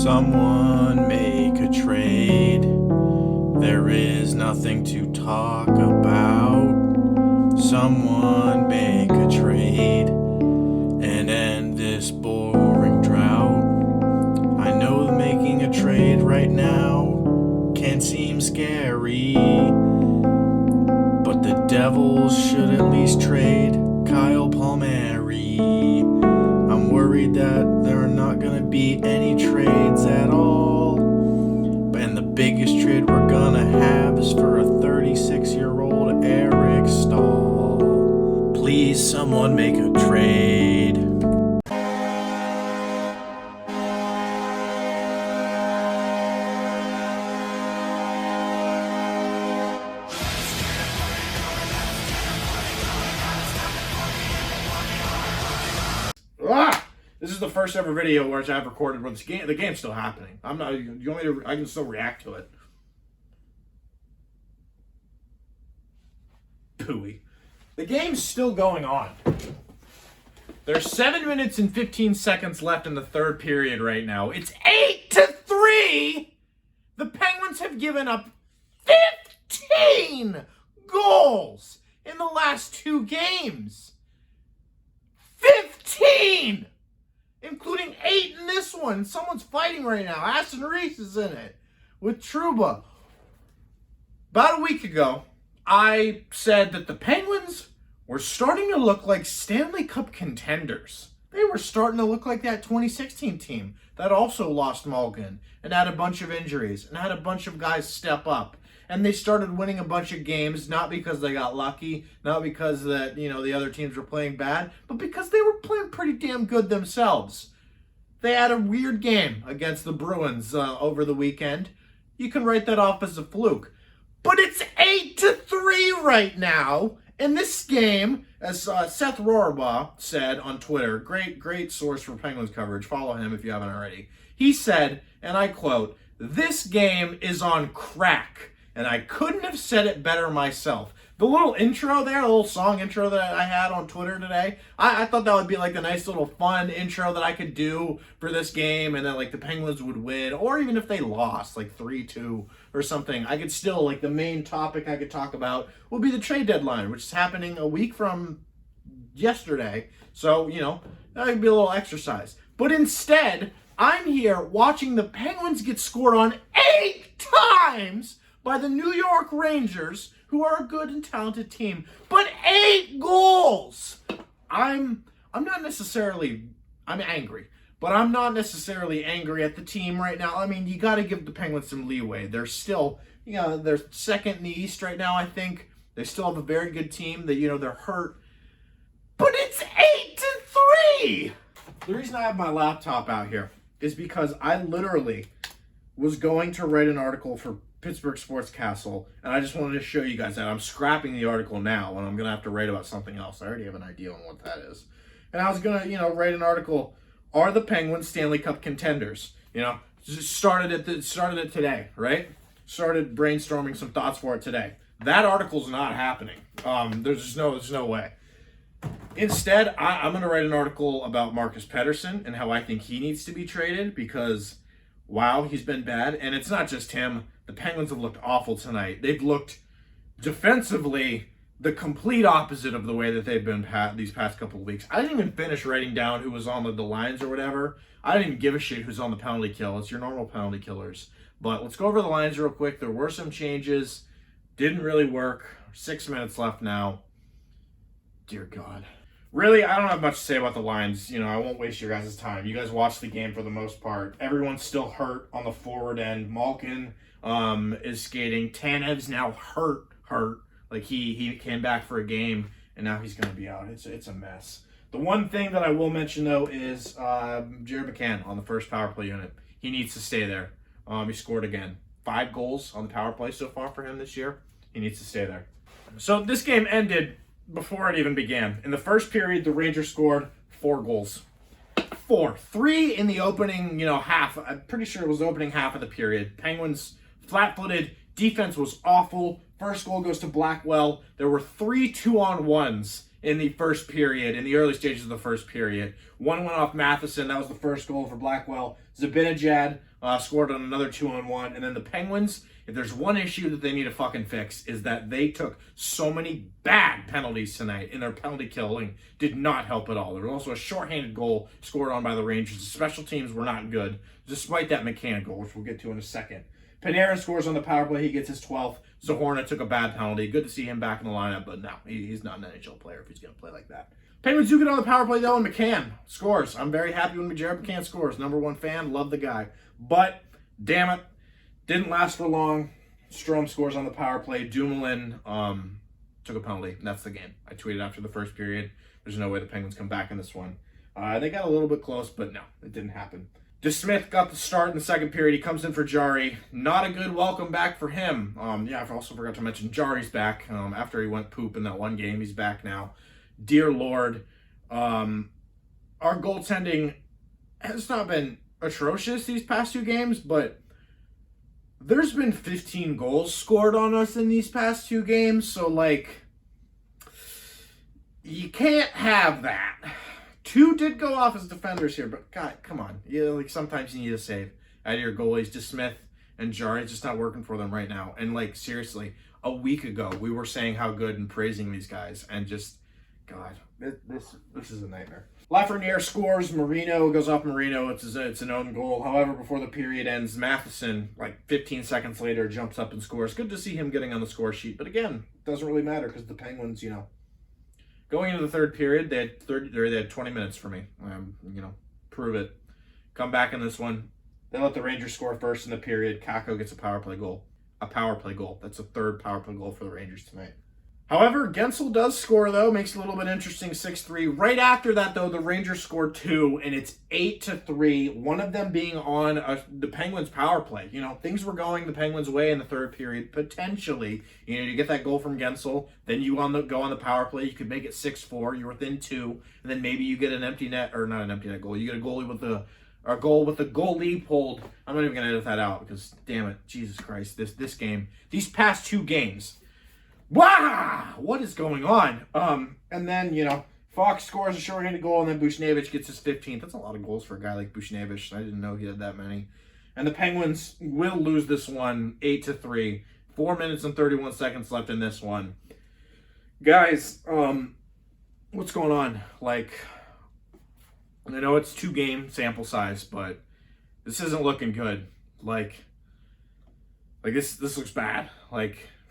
Someone make a trade. There is nothing to talk about. Someone make a trade and end this boring drought. I know making a trade right now can seem scary, but the Devils should at least trade Kyle Palmieri. I'm worried that there are not going to be any trades at all. And the biggest trade we're going to have is for a 36-year-old Eric Staal. Please, someone make a trade. This is the first ever video where I've recorded where the game's still happening. I can still react to it. Pooey. The game's still going on. There's 7 minutes and 15 seconds left in the third period right now. It's 8-3! The Penguins have given up 15 goals in the last 2 games. 15! Including 8 in this one. Someone's fighting right now. Aston-Reese is in it with Trouba. About a week ago, I said that the Penguins were starting to look like Stanley Cup contenders. They were starting to look like that 2016 team that also lost Malkin and had a bunch of injuries and had a bunch of guys step up. And they started winning a bunch of games, not because they got lucky, not because that the other teams were playing bad, but because they were playing pretty damn good themselves. They had a weird game against the Bruins over the weekend. You can write that off as a fluke. But it's 8-3 right now. And this game, as Seth Rohrabaugh said on Twitter, great source for Penguins coverage, follow him if you haven't already. He said, and I quote, "This game is on crack." And I couldn't have said it better myself. The little intro there, the little song intro that I had on Twitter today, I thought that would be like a nice little fun intro that I could do for this game, and then like the Penguins would win, or even if they lost, like 3-2 or something, I could still, like the main topic I could talk about would be the trade deadline, which is happening a week from yesterday. So, that would be a little exercise. But instead, I'm here watching the Penguins get scored on 8 times by the New York Rangers, who are a good and talented team, but 8 goals. I'm angry, but I'm not necessarily angry at the team right now. I mean, you got to give the Penguins some leeway. They're still, they're second in the East right now, I think. They still have a very good team. They're hurt, but it's 8-3. The reason I have my laptop out here is because I literally was going to write an article for Pittsburgh Sports Castle, and I just wanted to show you guys that. I'm scrapping the article now, and I'm going to have to write about something else. I already have an idea on what that is. And I was going to, write an article, are the Penguins Stanley Cup contenders? Started it today, right? Started brainstorming some thoughts for it today. That article's not happening. There's no way. Instead, I'm going to write an article about Marcus Pettersson and how I think he needs to be traded because, wow, he's been bad. And it's not just him. The Penguins have looked awful tonight. They've looked defensively the complete opposite of the way that they've been these past couple of weeks. I didn't even finish writing down who was on the lines or whatever. I didn't even give a shit who's on the penalty kill. It's your normal penalty killers. But let's go over the lines real quick. There were some changes. Didn't really work. 6 minutes left now. Dear God. Really, I don't have much to say about the lines. I won't waste your guys' time. You guys watched the game for the most part. Everyone's still hurt on the forward end. Malkin is skating. Tanev's now hurt. Like he came back for a game and now he's going to be out. It's a mess. The one thing that I will mention though is Jarry McCann on the first power play unit. He needs to stay there. He scored again. 5 goals on the power play so far for him this year. He needs to stay there. So this game ended before it even began. In the first period, the Rangers scored 4 goals. 3 in the opening, half. I'm pretty sure it was the opening half of the period. Penguins flat-footed. Defense was awful. First goal goes to Blackwell. There were 3 2-on-1s in the first period, in the early stages of the first period. One went off Matheson. That was the first goal for Blackwell. Zibanejad scored on another 2-on-1. And then the Penguins, if there's one issue that they need to fucking fix, is that they took so many bad penalties tonight, and their penalty killing did not help at all. There was also a shorthanded goal scored on by the Rangers. The special teams were not good, despite that McCann goal, which we'll get to in a second. Panarin scores on the power play. He gets his 12th. Zohorna took a bad penalty. Good to see him back in the lineup, but no, he's not an NHL player if he's going to play like that. Penguins do get on the power play, though, and McCann scores. I'm very happy when Jared McCann scores. Number one fan. Love the guy. But, damn it, didn't last for long. Strome scores on the power play. Dumoulin took a penalty, and that's the game. I tweeted after the first period, there's no way the Penguins come back in this one. They got a little bit close, but no, it didn't happen. DeSmith got the start in the second period. He comes in for Jarry. Not a good welcome back for him. I also forgot to mention Jarry's back. After he went poop in that one game, he's back now. Dear Lord, our goaltending has not been atrocious these past two games, but there's been 15 goals scored on us in these past two games, so, you can't have that. Two did go off as defenders here, but God, come on. Sometimes you need a save out of your goalies. DeSmith and Jarry, it's just not working for them right now. And, seriously, a week ago, we were saying how good and praising these guys, and just, God, this is a nightmare. Lafferty scores. Marino goes off Marino. It's an own goal. However, before the period ends, Matheson, 15 seconds later, jumps up and scores. Good to see him getting on the score sheet. But again, it doesn't really matter because the Penguins, going into the third period, they had 20 minutes for me. Prove it. Come back in this one. They let the Rangers score first in the period. Kakko gets a power play goal. A power play goal. That's the third power play goal for the Rangers tonight. However, Guentzel does score, though. Makes it a little bit interesting, 6-3. Right after that, though, the Rangers scored two, and it's 8-3. One of them being on the Penguins' power play. Things were going the Penguins' way in the third period, potentially. You get that goal from Guentzel, then you go on the power play. You could make it 6-4. You're within two, and then maybe you get an empty net, or not an empty net goal. You get a goalie with a goal with the goalie pulled. I'm not even going to edit that out because, damn it, Jesus Christ, this game, these past two games. Wow! What is going on? And then, Fox scores a shorthanded goal, and then Buchnevich gets his 15th. That's a lot of goals for a guy like Buchnevich. I didn't know he had that many. And the Penguins will lose this one 8-3. 4 minutes and 31 seconds left in this one. Guys, what's going on? I know it's 2-game sample size, but this isn't looking good. This looks bad.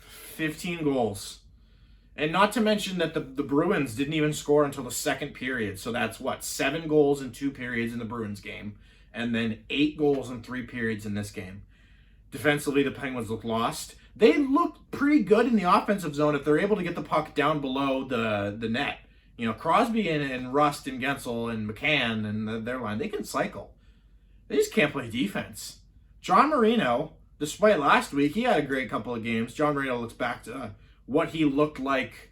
15 goals. And not to mention that the Bruins didn't even score until the second period. So that's 7 goals in 2 periods in the Bruins game. And then 8 goals in 3 periods in this game. Defensively, the Penguins look lost. They look pretty good in the offensive zone if they're able to get the puck down below the net. Crosby and Rust and Guentzel and McCann and their line, they can cycle. They just can't play defense. John Marino, despite last week, he had a great couple of games. John Marino looks back to what he looked like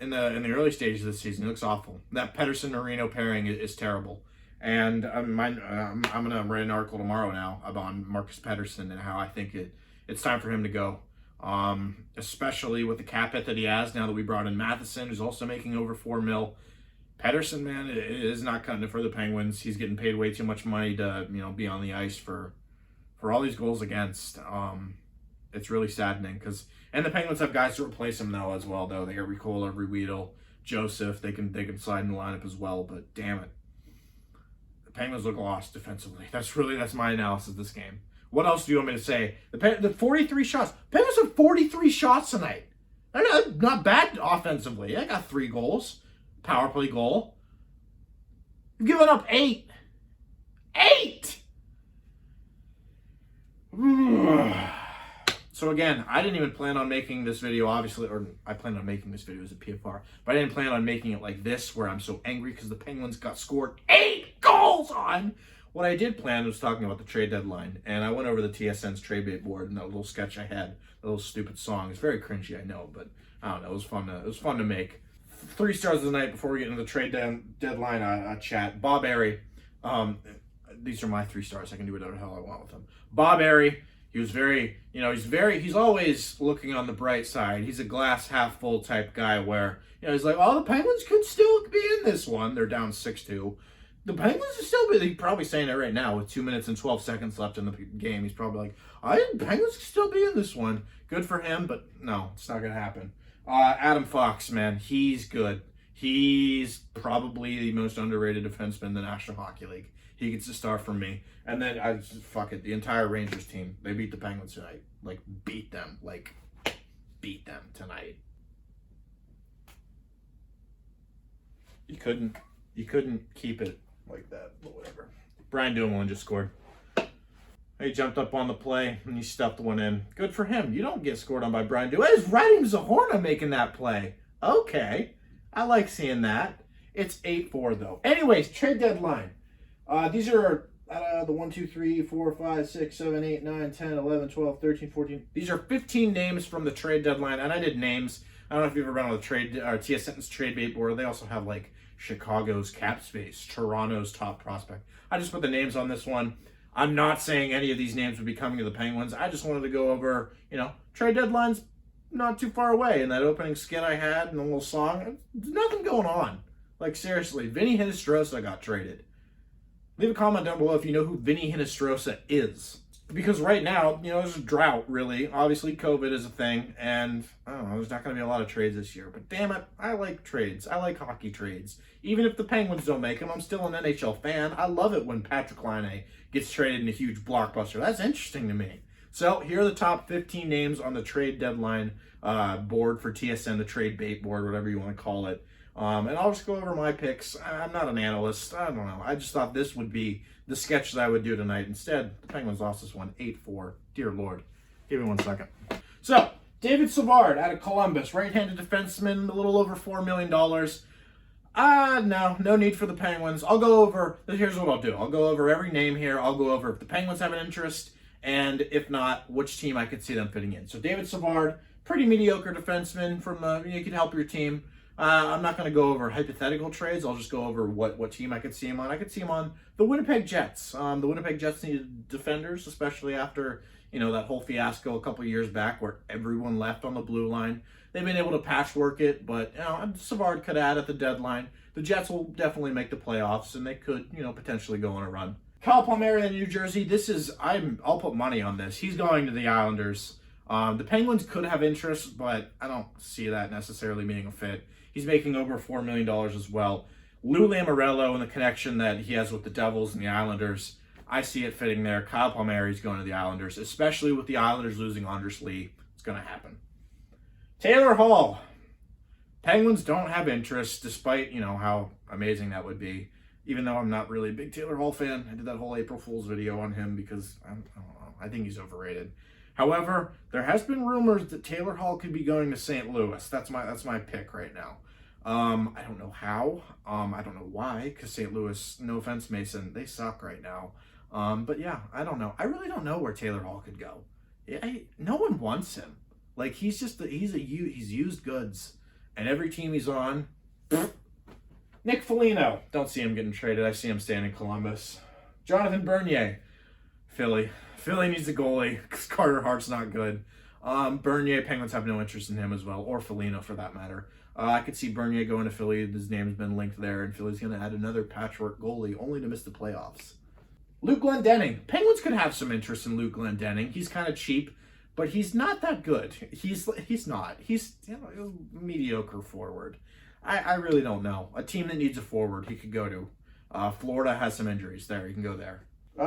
in the early stages of the season. He looks awful. That Pettersson Marino pairing is terrible. And I'm going to write an article tomorrow now about Marcus Pettersson and how I think it's time for him to go. Especially with the cap hit that he has now that we brought in Matheson, who's also making over $4 million. Pettersson, man, is not cutting it for the Penguins. He's getting paid way too much money to be on the ice for all these goals against. It's really saddening and the Penguins have guys to replace him though as well. Though they got Ricola, Weedle, Joseph. They can slide in the lineup as well. But damn it, the Penguins look lost defensively. That's my analysis of this game. What else do you want me to say? The 43 shots. Penguins have 43 shots tonight. They're not bad offensively. They got 3 goals. Power play goal. You've given up 8. 8! So again, I didn't even plan on making this video, obviously, or I planned on making this video as a PFR, but I didn't plan on making it like this, where I'm so angry because the Penguins got scored 8 goals on. What I did plan was talking about the trade deadline, and I went over the TSN's trade bait board and that little sketch I had, that little stupid song. It's very cringy, I know, but I don't know. It was fun to make. 3 stars of the night before we get into the trade deadline chat. Bob Airy. These are my 3 stars. I can do whatever the hell I want with them. Bob Airy He was very, he's always looking on the bright side. He's a glass half full type guy where, he's like, oh, the Penguins could still be in this one. They're down 6-2. The Penguins are still, he's probably saying it right now with 2 minutes and 12 seconds left in the game. He's probably like, the Penguins could still be in this one. Good for him, but no, it's not going to happen. Adam Fox, man, he's good. He's probably the most underrated defenseman in the National Hockey League. He gets a star from me. And then, fuck it, the entire Rangers team, they beat the Penguins tonight. Beat them tonight. You couldn't keep it like that, but whatever. Brian Dumoulin just scored. He jumped up on the play, and he stuffed one in. Good for him. You don't get scored on by Brian Dumoulin. It's Radim Zohorna making that play. Okay. I like seeing that. It's 8-4, though. Anyways, trade deadline. These are the 1, 2, 3, 4, 5, 6, 7, 8, 9, 10, 11, 12, 13, 14. These are 15 names from the trade deadline, and I did names. I don't know if you've ever been on the TSN's trade bait board. They also have, Chicago's cap space, Toronto's top prospect. I just put the names on this one. I'm not saying any of these names would be coming to the Penguins. I just wanted to go over, trade deadlines not too far away. In that opening skit I had and the little song, there's nothing going on. Seriously, Vinny Hinostroza got traded. Leave a comment down below if you know who Vinny Hinostroza is. Because right now, there's a drought, really. Obviously, COVID is a thing, and I don't know, there's not going to be a lot of trades this year. But damn it, I like trades. I like hockey trades. Even if the Penguins don't make them, I'm still an NHL fan. I love it when Patrick Laine gets traded in a huge blockbuster. That's interesting to me. So here are the top 15 names on the trade deadline board for TSN, the trade bait board, whatever you want to call it. And I'll just go over my picks. I'm not an analyst. I don't know. I just thought this would be the sketch that I would do tonight. Instead, the Penguins lost this one 8-4. Dear Lord. Give me 1 second. So, David Savard out of Columbus. Right-handed defenseman, a little over $4 million. No need for the Penguins. I'll go over, here's what I'll do. I'll go over every name here. I'll go over if the Penguins have an interest, and if not, which team I could see them fitting in. So, David Savard, pretty mediocre defenseman from, you can help your team. I'm not going to go over hypothetical trades. I'll just go over what team I could see him on. I could see him on the Winnipeg Jets. The Winnipeg Jets needed defenders, especially after, that whole fiasco a couple years back where everyone left on the blue line. They've been able to patchwork it, but, Savard could add at the deadline. The Jets will definitely make the playoffs, and they could, potentially go on a run. Kyle Palmieri in New Jersey, I'll put money on this. He's going to the Islanders. The Penguins could have interest, but I don't see that necessarily being a fit. He's making over $4 million as well. Lou Lamoriello and the connection that he has with the Devils and the Islanders, I see it fitting there. Kyle Palmieri's going to the Islanders, especially with the Islanders losing Anders Lee. It's going to happen. Taylor Hall. Penguins don't have interest, despite, how amazing that would be. Even though I'm not really a big Taylor Hall fan. I did that whole April Fool's video on him because, I don't know, I think he's overrated. However, there has been rumors that Taylor Hall could be going to St. Louis. That's my pick right now. I don't know how. I don't know why, because St. Louis, no offense, Mason, they suck right now. But yeah, I don't know. I really don't know where Taylor Hall could go. No one wants him. He's used goods, and every team he's on. Nick Foligno, don't see him getting traded. I see him staying in Columbus. Jonathan Bernier, Philly. Philly needs a goalie because Carter Hart's not good. Bernier, Penguins have no interest in him as well, or Foligno for that matter. I could see Bernier going to Philly. His name's been linked there, and Philly's going to add another patchwork goalie, only to miss the playoffs. Luke Glendening. Penguins could have some interest in Luke Glendening. He's kind of cheap, but he's not that good. He's not. He's a mediocre forward. I really don't know. A team that needs a forward he could go to. Florida has some injuries there. He can go there.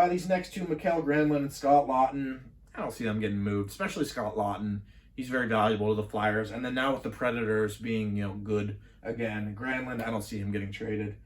These next two, Mikael, Granlund, and Scott Laughton, I don't see them getting moved, especially Scott Laughton. He's very valuable to the Flyers. And then now with the Predators being, good again, Granlund, I don't see him getting traded.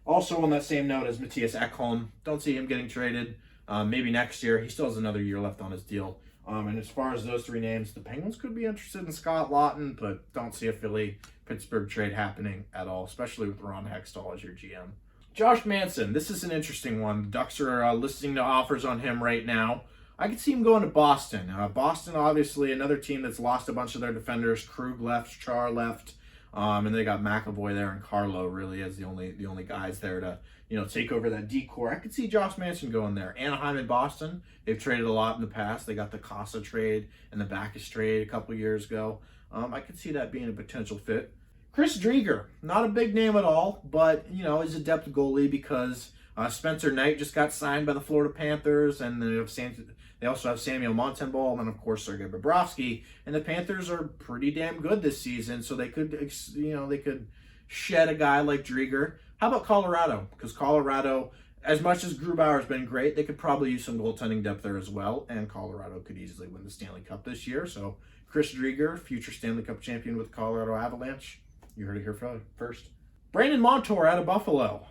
Also on that same note as Mattias Ekholm, don't see him getting traded. Maybe next year. He still has another year left on his deal. And as far as those three names, the Penguins could be interested in Scott Laughton, but don't see a Philly-Pittsburgh trade happening at all, especially with Ron Hextall as your GM. Josh Manson, this is an interesting one. The Ducks are listening to offers on him right now. I could see him going to Boston. Boston, obviously, another team that's lost a bunch of their defenders. Krug left, Char left, and they got McAvoy there and Carlo really as the only guys there take over that D-core. I could see Josh Manson going there. Anaheim and Boston, they've traded a lot in the past. They got the Casa trade and the Backus trade a couple years ago. I could see that being a potential fit. Chris Driedger, not a big name at all, but, is a depth goalie because Spencer Knight just got signed by the Florida Panthers, and they also have Samuel Montembeault, and then, of course, Sergei Bobrovsky. And the Panthers are pretty damn good this season, so they could, they could shed a guy like Driedger. How about Colorado? Because Colorado, as much as Grubauer's been great, they could probably use some goaltending depth there as well, and Colorado could easily win the Stanley Cup this year. So Chris Driedger, future Stanley Cup champion with Colorado Avalanche. You heard it here first. Brandon Montour out of Buffalo.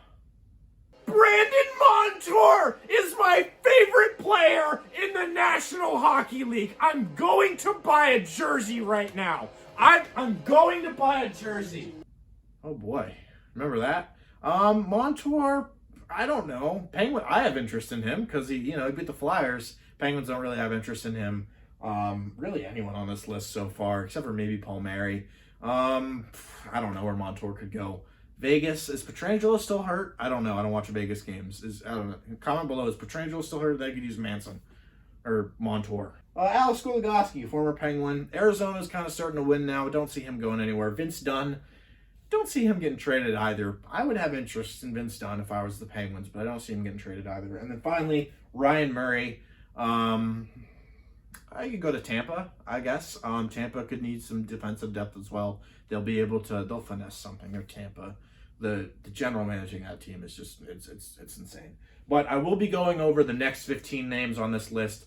Brandon Montour is my favorite player in the National Hockey League. I'm going to buy a jersey right now. I'm going to buy a jersey. Oh boy, remember that? Montour, I don't know. Penguin, I have interest in him because he beat the Flyers. Penguins don't really have interest in him. Really anyone on this list so far, except for maybe Palmieri. I don't know where Montour could go. Vegas, is Pietrangelo still hurt? I don't know. I don't watch Vegas games. I don't know. Comment below, is Pietrangelo still hurt? They could use Manson or Montour. Alex Goligoski, former Penguin. Arizona's kind of starting to win now. Don't see him going anywhere. Vince Dunn, don't see him getting traded either. I would have interest in Vince Dunn if I was the Penguins, but I don't see him getting traded either. And then finally, Ryan Murray. I could go to Tampa, I guess. Tampa could need some defensive depth as well. They'll finesse something. They're Tampa. The general managing that team is just, it's insane. But I will be going over the next 15 names on this list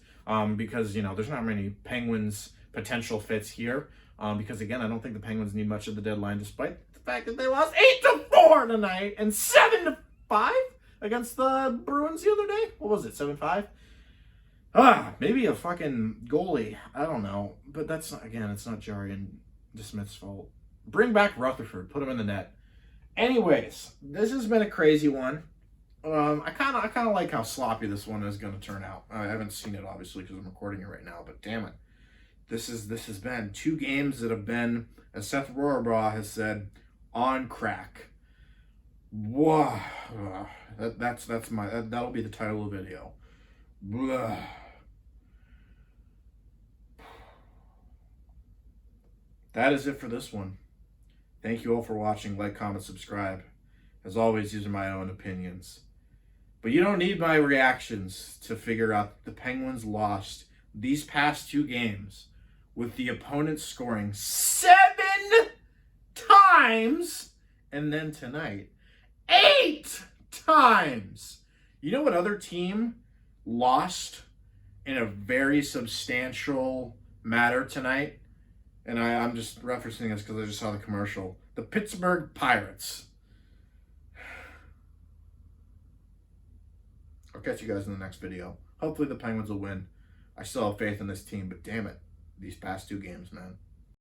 because, there's not many Penguins potential fits here. Because, again, I don't think the Penguins need much of the deadline, despite the fact that they lost 8-4 tonight and 7-5 against the Bruins the other day. What was it, 7-5? Maybe a fucking goalie. I don't know. But that's not, again, it's not Jarry and DeSmith's fault. Bring back Rutherford. Put him in the net. Anyways, this has been a crazy one. I kind of like how sloppy this one is going to turn out. I haven't seen it, obviously, because I'm recording it right now. But damn it. This has been 2 games that have been, as Seth Rohrabaugh has said, on crack. Whoa. That'll be the title of the video. Blah. That is it for this one. Thank you all for watching. Like, comment, subscribe. As always, these are my own opinions. But you don't need my reactions to figure out that the Penguins lost these past 2 games with the opponent scoring 7 times, and then tonight 8 times. You know what other team lost in a very substantial matter tonight? And I'm just referencing this because I just saw the commercial. The Pittsburgh Pirates. I'll catch you guys in the next video. Hopefully the Penguins will win. I still have faith in this team, but damn it, these past 2 games, man.